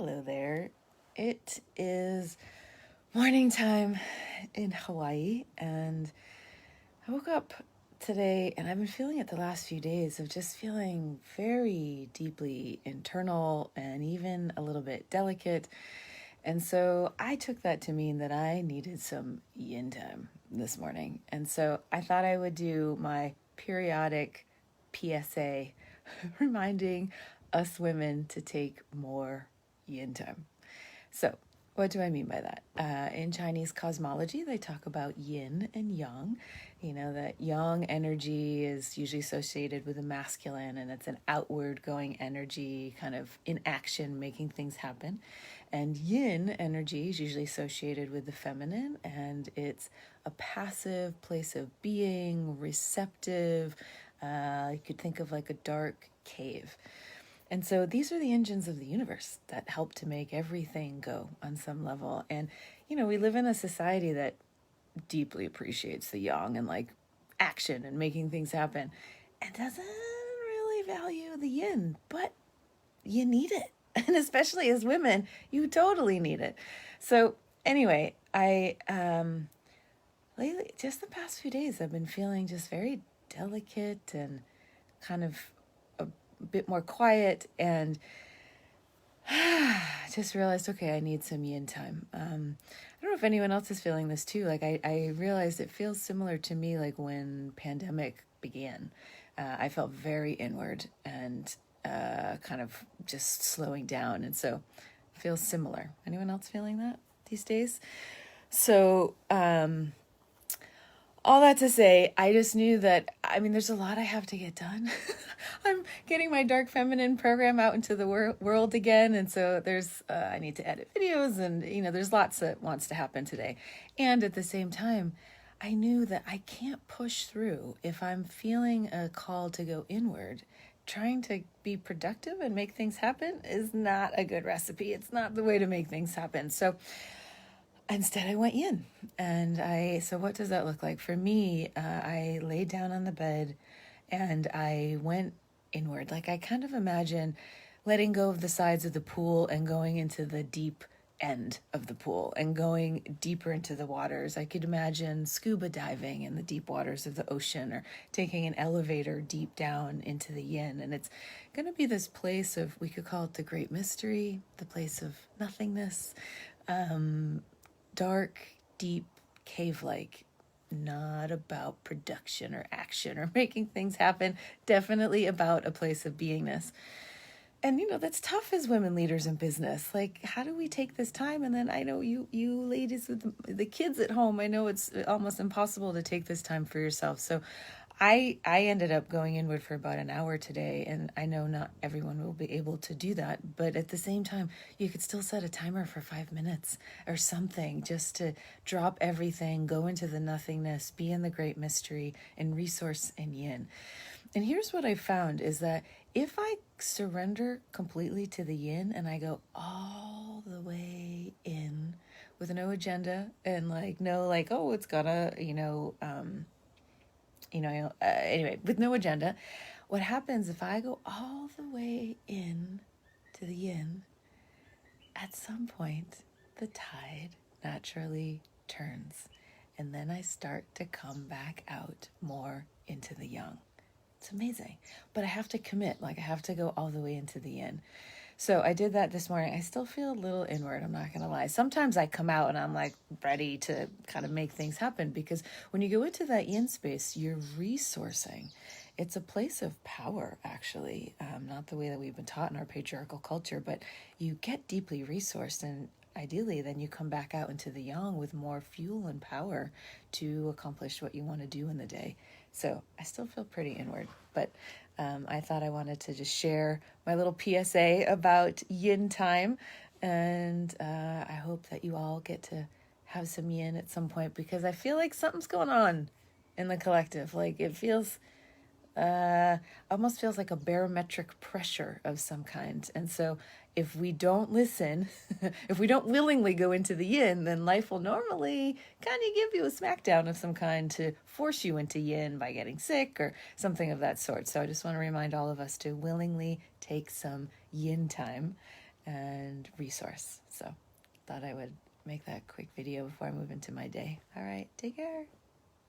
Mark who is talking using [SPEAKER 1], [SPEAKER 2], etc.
[SPEAKER 1] Hello there. It is morning time in Hawaii, and I woke up today and I've been feeling it the last few days of just feeling very deeply internal and even a little bit delicate. And so I took that to mean that I needed some yin time this morning. And so I thought I would do my periodic PSA reminding us women to take more yin time. So, what do I mean by that? In Chinese cosmology, they talk about yin and yang. You know, that yang energy is usually associated with the masculine, and it's an outward going energy, kind of in action, making things happen. And yin energy is usually associated with the feminine, and it's a passive place of being, receptive. You could think of like a dark cave. And so these are the engines of the universe that help to make everything go on some level. And, we live in a society that deeply appreciates the yang and like action and making things happen and doesn't really value the yin, but you need it. And especially as women, you totally need it. So anyway, I, lately, just the past few days, I've been feeling just very delicate and kind of bit more quiet, and just realized, okay, I need some yin time. I don't know if anyone else is feeling this too. Like I realized it feels similar to me like when pandemic began. I felt very inward and kind of just slowing down. And so it feels similar. Anyone else feeling that these days? So all that to say, I just knew that, there's a lot I have to get done. I'm getting my Dark Feminine program out into the world again. And so I need to edit videos and, there's lots that wants to happen today. And at the same time, I knew that I can't push through if I'm feeling a call to go inward. Trying to be productive and make things happen is not a good recipe. It's not the way to make things happen. So instead, I went yin. And so what does that look like? For me, I laid down on the bed and I went inward. Like I kind of imagine letting go of the sides of the pool and going into the deep end of the pool and going deeper into the waters. I could imagine scuba diving in the deep waters of the ocean or taking an elevator deep down into the yin. And it's going to be this place of, we could call it the great mystery, the place of nothingness, dark, deep, cave-like, not about production or action or making things happen, definitely about a place of beingness. And, that's tough as women leaders in business. Like, how do we take this time? And then I know you ladies with the kids at home, I know it's almost impossible to take this time for yourself. So I ended up going inward for about an hour today, and I know not everyone will be able to do that, but at the same time, you could still set a timer for 5 minutes or something just to drop everything, go into the nothingness, be in the great mystery, and resource in yin. And here's what I found is that if I surrender completely to the yin and I go all the way in with no agenda and it's gonna, anyway, with no agenda, what happens if I go all the way in to the yin, at some point, the tide naturally turns. And then I start to come back out more into the yang. It's amazing. But I have to commit. I have to go all the way into the yin. So I did that this morning. I still feel a little inward, I'm not going to lie. Sometimes I come out and I'm ready to kind of make things happen, because when you go into that yin space, you're resourcing. It's a place of power, actually, not the way that we've been taught in our patriarchal culture, but you get deeply resourced, and ideally then you come back out into the yang with more fuel and power to accomplish what you want to do in the day. So I still feel pretty inward, but I thought I wanted to just share my little PSA about yin time, and I hope that you all get to have some yin at some point, because I feel like something's going on in the collective. It feels almost feels like a barometric pressure of some kind. And so if we don't listen, if we don't willingly go into the yin, then life will normally kind of give you a smackdown of some kind to force you into yin by getting sick or something of that sort. So I just want to remind all of us to willingly take some yin time and resource. So thought I would make that quick video before I move into my day. All right, take care.